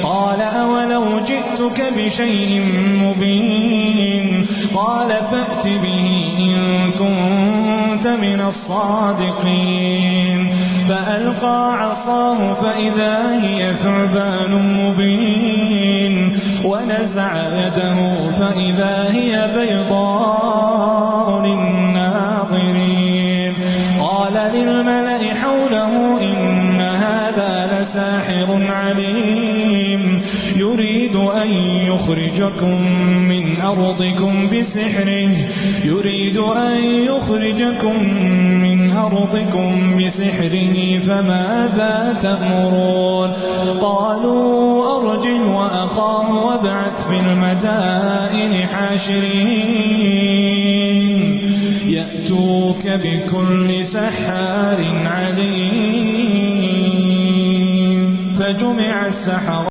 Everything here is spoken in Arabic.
قال أولو جئتك بشيء مبين قال فأت به إن كنت من الصادقين فألقى عصاه فإذا هي ثعبان مبين ونزع يده فإذا هي بيضاء للناظرين قال للملأ حوله إن هذا لساحر عليم يريد أن يخرجكم من أرضكم بسحره فماذا تأمرون قالوا أرجه وأخاه وابعث في المدائن حاشرين يأتوك بكل سحار عليم فجمع السحرة